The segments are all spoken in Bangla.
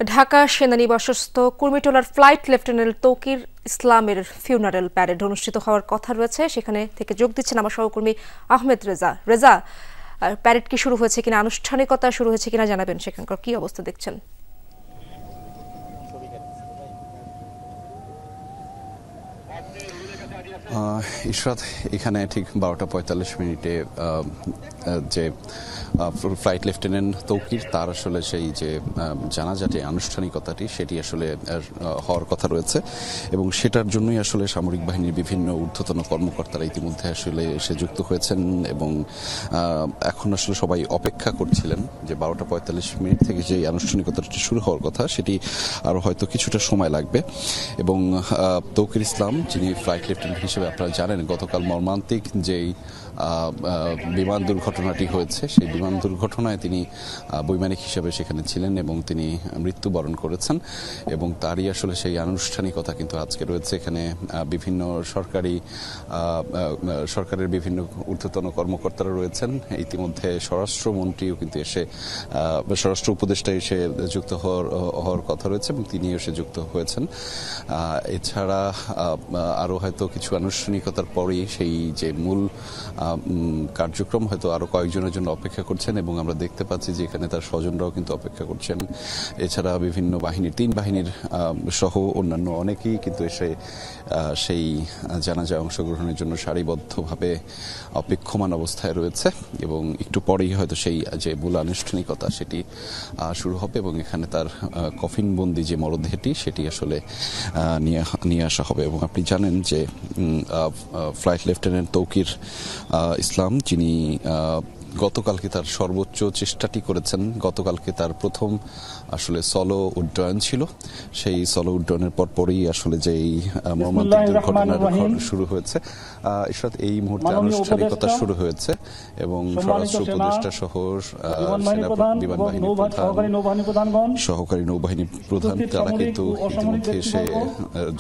ঢাকা সেনানিবাসস্থ কুর্মিটোলার ফ্লাইট লেফটেন্যান্ট তৌকির ইসলামের ফিউনারেল প্যারেড অনুষ্ঠিত হওয়ার কথা রয়েছে। সেখানে থেকে যোগ দিচ্ছেন আমার সহকর্মী আহমেদ রেজা। রেজা, প্যারেড কি শুরু হয়েছে কিনা, আনুষ্ঠানিকতা শুরু হয়েছে কিনা জানাবেন, সেখানকার কি অবস্থা দেখছেন? ইশরাত, এখানে ঠিক 12:45 যে ফ্লাইট লেফটেন্যান্ট তৌকির তার আসলে সেই যে জানাজাটি আনুষ্ঠানিকতাটি সেটি আসলে হওয়ার কথা রয়েছে এবং সেটার জন্যই আসলে সামরিক বাহিনীর বিভিন্ন ঊর্ধ্বতন কর্মকর্তারা ইতিমধ্যে আসলে এসে যুক্ত হয়েছেন এবং এখন আসলে সবাই অপেক্ষা করছিলেন যে 12:45 থেকে যে আনুষ্ঠানিকতাটি শুরু হওয়ার কথা সেটি আরো হয়তো কিছুটা সময় লাগবে। এবং তৌকির ইসলাম, যিনি ফ্লাইট লেফটেন্যান্ট হিসেবে আপনারা জানেন, গতকাল মর্মান্তিক যেই বিমান দুর্ঘটনাটি হয়েছে সেই বিমান দুর্ঘটনায় তিনি বৈমানিক হিসেবে সেখানে ছিলেন এবং তিনি মৃত্যুবরণ করেছেন এবং তারই আসলে সেই আনুষ্ঠানিকতা কিন্তু আজকে রয়েছে। এখানে বিভিন্ন সরকারের বিভিন্ন ঊর্ধ্বতন কর্মকর্তারা রয়েছেন। ইতিমধ্যে স্বরাষ্ট্রমন্ত্রীও কিন্তু স্বরাষ্ট্র উপদেষ্টা এসে যুক্ত হওয়ার কথা রয়েছে এবং তিনি এসে যুক্ত হয়েছেন। এছাড়া আরো হয়তো কিছু আনুষ্ঠানিকতার পরেই সেই যে মূল কার্যক্রম হয়তো আরো কয়েকজনের জন্য অপেক্ষা করছেন এবং আমরা দেখতে পাচ্ছি যে এখানে তার স্বজনরাও কিন্তু অপেক্ষা করছেন। এছাড়া বিভিন্ন বাহিনীর 3 বাহিনীর সহ অন্যান্য অনেকেই কিন্তু এসে সেই জানাজায় অংশগ্রহণের জন্য সারিবদ্ধভাবে অপেক্ষমান অবস্থায় রয়েছে এবং একটু পরেই হয়তো সেই যে মূল আনুষ্ঠানিকতা সেটি শুরু হবে এবং এখানে তার কফিনবন্দি যে মরদেহটি সেটি আসলে নিয়ে আসা হবে। এবং আপনি জানেন যে ফ্লাইট লেফটেন্যান্ট তৌকির ইসলাম, যিনি গতকালকে তার সর্বোচ্চ চেষ্টাটি করেছেন, গতকালকে তার প্রথম আসলে সলো উড্ডয়ন ছিল। সেই সলো উড্ডয়নের পরপরই আসলে যে মর্মান্তিক দুর্ঘটনার শুরু হয়েছে। ইশরাত, এই মুহূর্তে আনুষ্ঠানিকতা শুরু হয়েছে এবং স্বরাষ্ট্র উপদেষ্টা সহ বিমান বাহিনী প্রধান, সহকারী নৌবাহিনী প্রধান তারা কিন্তু ইতিমধ্যে এসে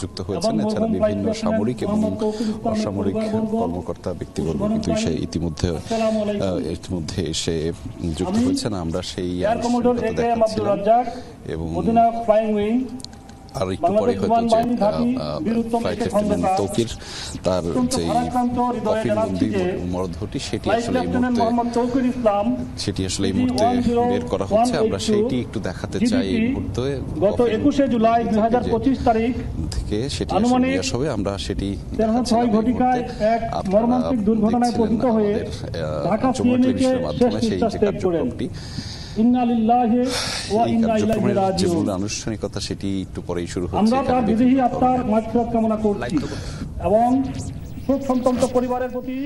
যুক্ত হয়েছেন। এছাড়া বিভিন্ন সামরিক এবং অসামরিক কর্মকর্তা ব্যক্তিবর্গ কিন্তু সে ইতিমধ্যে এসে যুক্ত হয়েছেন। আমরা সেই দেখাচ্ছিলাম এবং আর একটু পরে হয়তো যে ফ্লাইট লেফটেন্যান্ট তৌকির তার যে কফিনবন্দি মরদেহটি সেটি আসলে এই মুহূর্তে বের করা হচ্ছে। আমরা সেইটি একটু দেখাতে চাই এই মুহূর্তে। 21 জুলাই 2025 তারিখ থেকে সেটি নিয়ে আসবে। আমরা সেটি 6 ঘটিকায় এক মর্মান্তিক দুর্ঘটনায় পতিত হয়ে ঢাকা সিএমএইচের মাধ্যমে সেই যে কার্যক্রমটি আনুষ্ঠানিকতা সেটি একটু পরেই শুরু হচ্ছে। আমরা তার বিদেহী আত্মার মাগফিরাত কামনা করছি এবং শোক সন্তপ্ত পরিবারের প্রতি